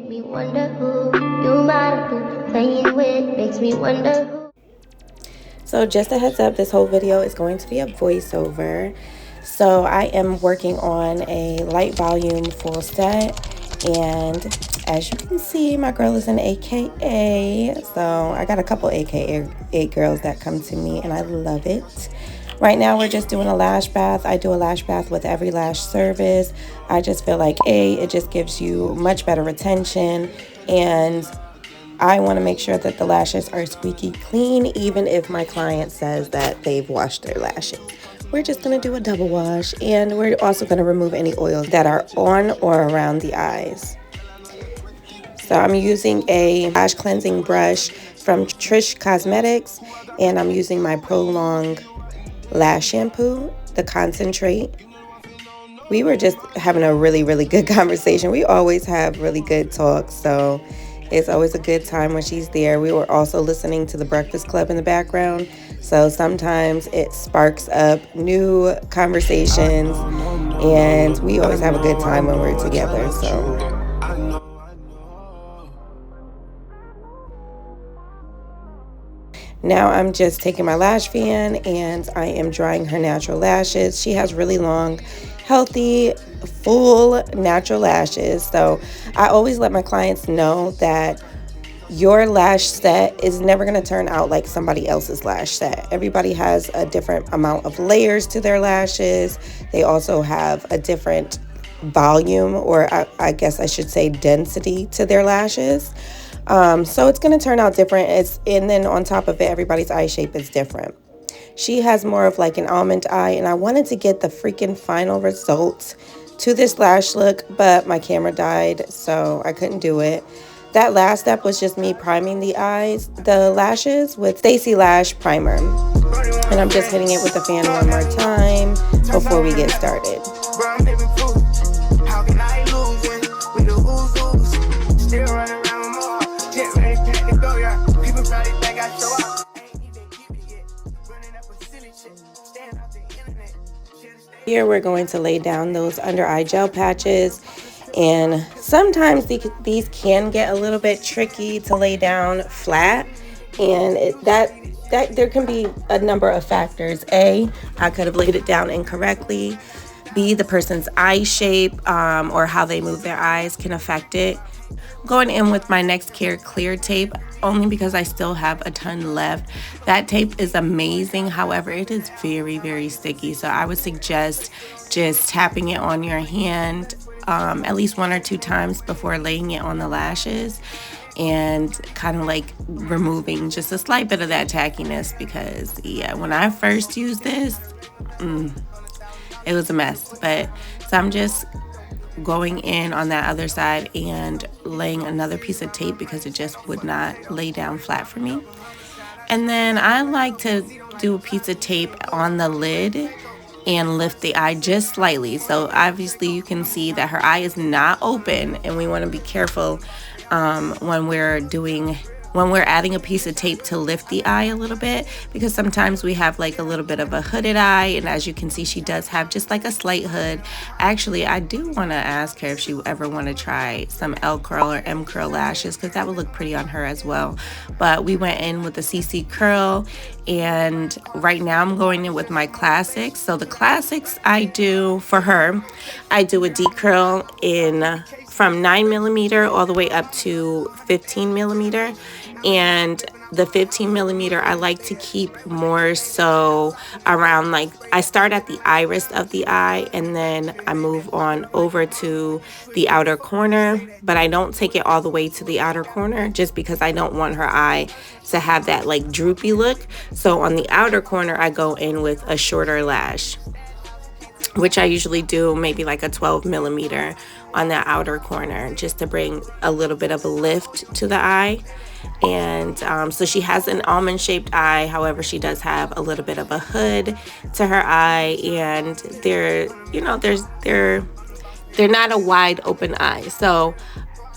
me wonder who you might be playing with. Makes me wonder who. So just a heads up, this whole video is going to be a voiceover. So I am working on a light volume full set, and as you can see, my girl is an AKA. So I got a couple AKA girls that come to me, and I love it. Right now we're just doing a lash bath. I do a lash bath with every lash service. I just feel like it just gives you much better retention, and I want to make sure that the lashes are squeaky clean, even if my client says that they've washed their lashes. We're just going to do a double wash, and we're also going to remove any oils that are on or around the eyes. So I'm using a lash cleansing brush from Trish Cosmetics, and I'm using my Prolong Lash Shampoo, the concentrate. We were just having a really good conversation. We always have really good talks, so it's always a good time when she's there. We were also listening to the Breakfast Club in the background, so sometimes it sparks up new conversations, and we always have a good time when we're together. So now I'm just taking my lash fan and I am drying her natural lashes. She has really long, healthy, full natural lashes. So I always let my clients know that your lash set is never going to turn out like somebody else's lash set. Everybody has a different amount of layers to their lashes. They also have a different volume, or I guess I should say density, to their lashes. So it's going to turn out different. And then on top of it, everybody's eye shape is different. She has more of like an almond eye, and I wanted to get the freaking final results to this lash look, but my camera died, so I couldn't do it. That last step was just me priming the lashes with Stacy Lash Primer. And I'm just hitting it with the fan one more time before we get started. Here we're going to lay down those under eye gel patches, and sometimes these can get a little bit tricky to lay down flat, and that there can be a number of factors. A, I could have laid it down incorrectly. B, the person's eye shape or how they move their eyes can affect it. Going in with my Next Care clear tape, only because I still have a ton left. That tape is amazing, however it is very sticky, so I would suggest just tapping it on your hand at least 1 or 2 times before laying it on the lashes, and kind of like removing just a slight bit of that tackiness, because yeah, when I first used this, it was a mess. But so I'm just going in on that other side and laying another piece of tape because it just would not lay down flat for me. And then I like to do a piece of tape on the lid and lift the eye just slightly. So obviously you can see that her eye is not open, and we want to be careful when we're adding a piece of tape to lift the eye a little bit, because sometimes we have like a little bit of a hooded eye, and as you can see, she does have just like a slight hood. Actually, I do want to ask her if she ever want to try some L curl or M curl lashes, because that would look pretty on her as well. But we went in with the CC curl, and right now I'm going in with my classics. So the classics I do for her, I do a D curl in from 9mm all the way up to 15mm. And the 15mm I like to keep more so around, like, I start at the iris of the eye and then I move on over to the outer corner, but I don't take it all the way to the outer corner just because I don't want her eye to have that like droopy look. So on the outer corner I go in with a shorter lash, which I usually do maybe like a 12mm on that outer corner, just to bring a little bit of a lift to the eye. And so she has an almond shaped eye, however she does have a little bit of a hood to her eye, and they're not a wide open eye. So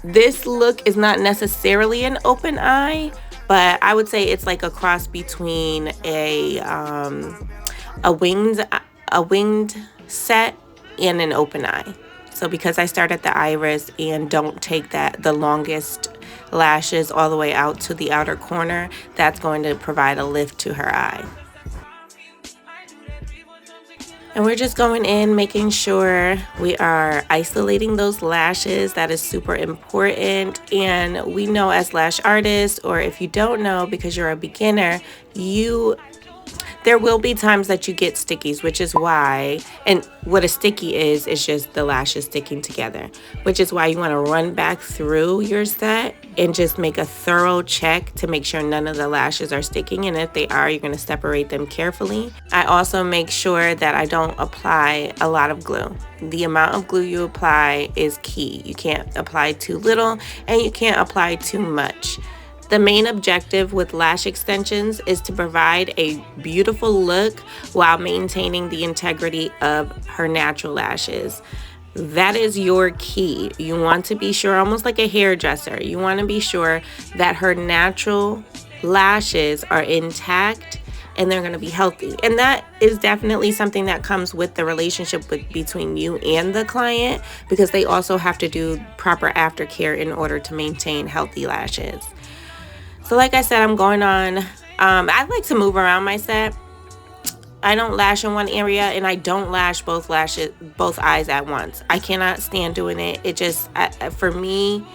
this look is not necessarily an open eye, but I would say it's like a cross between a winged set and an open eye. So because I start at the iris and don't take the longest lashes all the way out to the outer corner, that's going to provide a lift to her eye. And we're just going in, making sure we are isolating those lashes. That is super important. And we know as lash artists, or if you don't know because you're a beginner, there will be times that you get stickies, which is why, and what a sticky is just the lashes sticking together, which is why you want to run back through your set and just make a thorough check to make sure none of the lashes are sticking. And if they are, you're going to separate them carefully. I also make sure that I don't apply a lot of glue. The amount of glue you apply is key. You can't apply too little and you can't apply too much. The main objective with lash extensions is to provide a beautiful look while maintaining the integrity of her natural lashes. That is your key. You want to be sure, almost like a hairdresser, you want to be sure that her natural lashes are intact and they're going to be healthy. And that is definitely something that comes with the relationship between you and the client, because they also have to do proper aftercare in order to maintain healthy lashes. So like I said, I'm going on, I like to move around my set. I don't lash in one area and I don't lash both eyes at once. I cannot stand doing it. It just, for me,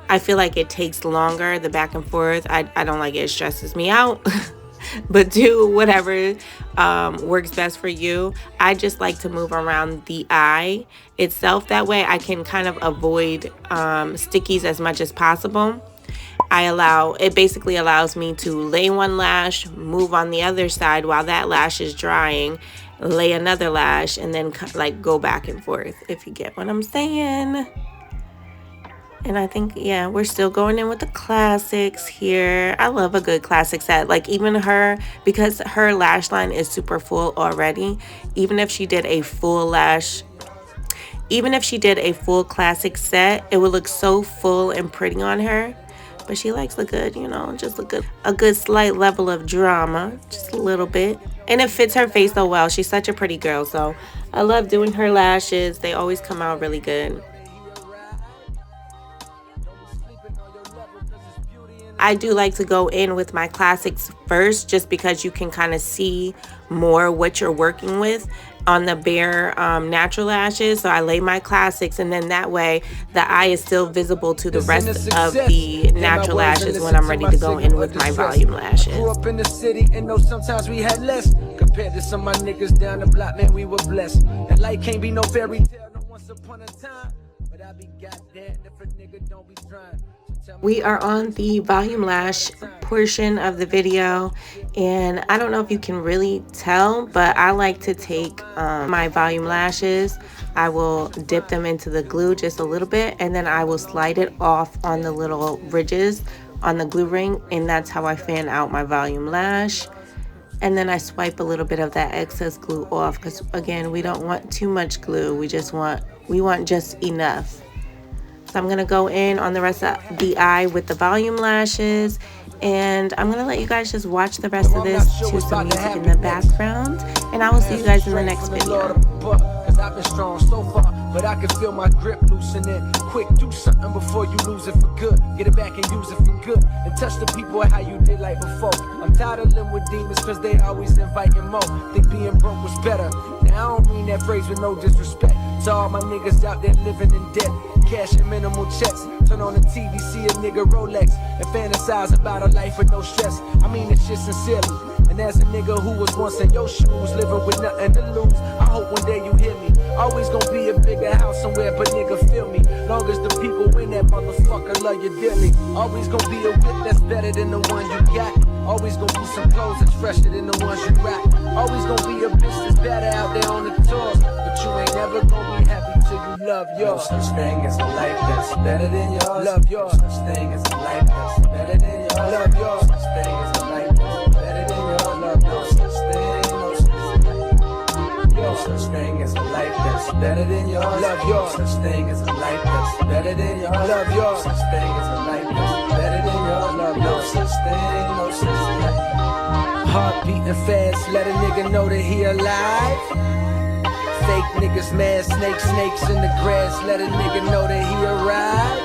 I feel like it takes longer, the back and forth. I don't like it. It stresses me out. But do whatever works best for you. I just like to move around the eye itself. That way I can kind of avoid stickies as much as possible. It basically allows me to lay one lash, move on the other side while that lash is drying, lay another lash, and then like go back and forth, if you get what I'm saying. And I think, yeah, we're still going in with the classics here. I love a good classic set. Like even her, because her lash line is super full already, even if she did a full classic set, it would look so full and pretty on her. But she likes the good, just a good slight level of drama, just a little bit. And it fits her face so well. She's such a pretty girl, so I love doing her lashes. They always come out really good. I do like to go in with my classics first, just because you can kind of see more what you're working with on the bare natural lashes. So I lay my classics, and then that way the eye is still visible to the rest of the natural lashes when I'm ready to go in with my volume lashes. Grew up in the city and know sometimes we had less compared to some of my niggas down the block. Man, we were blessed. And life can't be no fairy tale, no once upon a time. But I be goddamn if a nigga don't be trying. We are on the volume lash portion of the video, and I don't know if you can really tell, but I like to take my volume lashes. I will dip them into the glue just a little bit, and then I will slide it off on the little ridges on the glue ring, and that's how I fan out my volume lash. And then I swipe a little bit of that excess glue off, because again, we don't want too much glue. We want just enough. So I'm going to go in on the rest of the eye with the volume lashes, and I'm going to let you guys just watch the rest of this to some music in the background, and I will see you guys in the next video. I've been strong so far, but I can feel my grip loosening. Quick, do something before you lose it for good. Get it back and use it for good, and touch the people how you did like before. I'm tired of living with demons, cause they always inviting more. Think being broke was better. Now I don't mean that phrase with no disrespect to all my niggas out there living in debt, cash and minimal checks. Turn on the TV, see a nigga Rolex, and fantasize about a life with no stress. I mean this shit sincerely. And as a nigga who was once in your shoes, living with nothing to lose, I hope one day you hear me. Always gonna be a bigger house somewhere, but nigga feel me. Long as the people in that motherfucker love you dearly. Always gonna be a whip that's better than the one you got. Always gonna be some clothes that's fresher than the ones you rock. Always gonna be a bitch that's better out there on the tours, but you ain't never gonna be happy till you love yours. No such thing as a life that's better than yours. Love yours. No such thing as a life that's better than yours. Love yours. No such thing as a life that's better than yours. Love no such thing. No such thing as a life that's better than yours. Love yours. No such thing as a life that's better than yours. Love yours. No such thing as a life that's better than yours. Love no such thing. No such thing. Heart beating fast, let a nigga know that he alive. fake niggas mad, snakes in the grass. Let a nigga know that he a ride.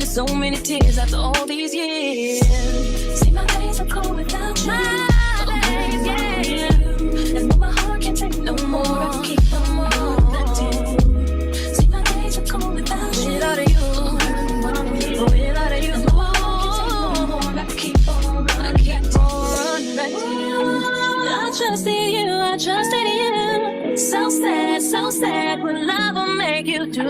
So many tears after all these years. See, my days are cold without you. My days, yeah. And when my heart can't take no more, I can keep on acting. See, my days are cold without you. Without you, without you, I can keep on running back to you. I trusted you, I trusted you. So sad, what love will make you do.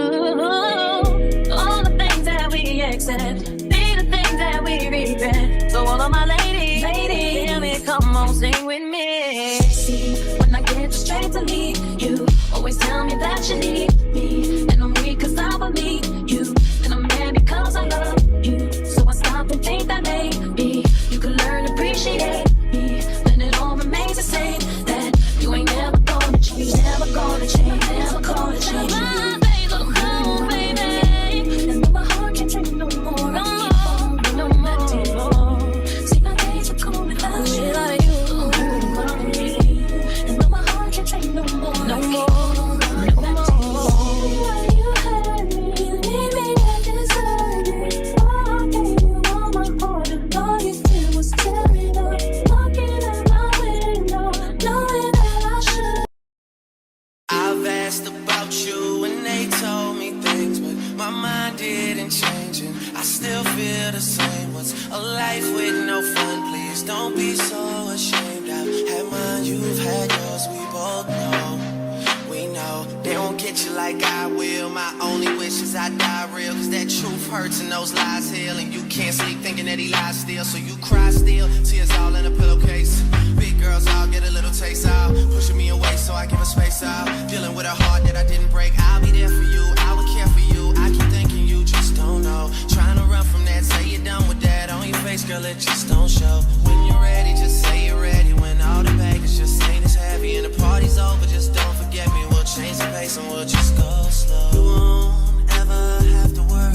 All the things that we accept, be the things that we regret. So all of my ladies, hear me, come on, sing with me. See, when I get straight to leave, you always tell me that you need me. And I'm weak cause I believe you, and I'm mad because I love you. So I stop and think that maybe you could learn to appreciate me. Then it all remains the same, that you ain't never gonna change, never gonna change, never gonna change. My days are cold, baby. Hurts and those lies heal, and you can't sleep thinking that he lies still, so you cry still, tears all in a pillowcase. Big girls all get a little taste out, pushing me away so I give her space out, dealing with a heart that I didn't break. I'll be there for you, I will care for you, I keep thinking you just don't know, trying to run from that, say you're done with that, on your face girl it just don't show. When you're ready, just say you're ready, when all the baggage just ain't as heavy and the party's over, just don't forget me. We'll change the pace and we'll just go slow. You won't ever have to worry,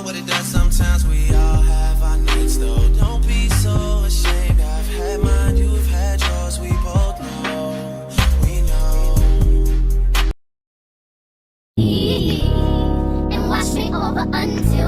what it does sometimes. We all have our needs though. Don't be until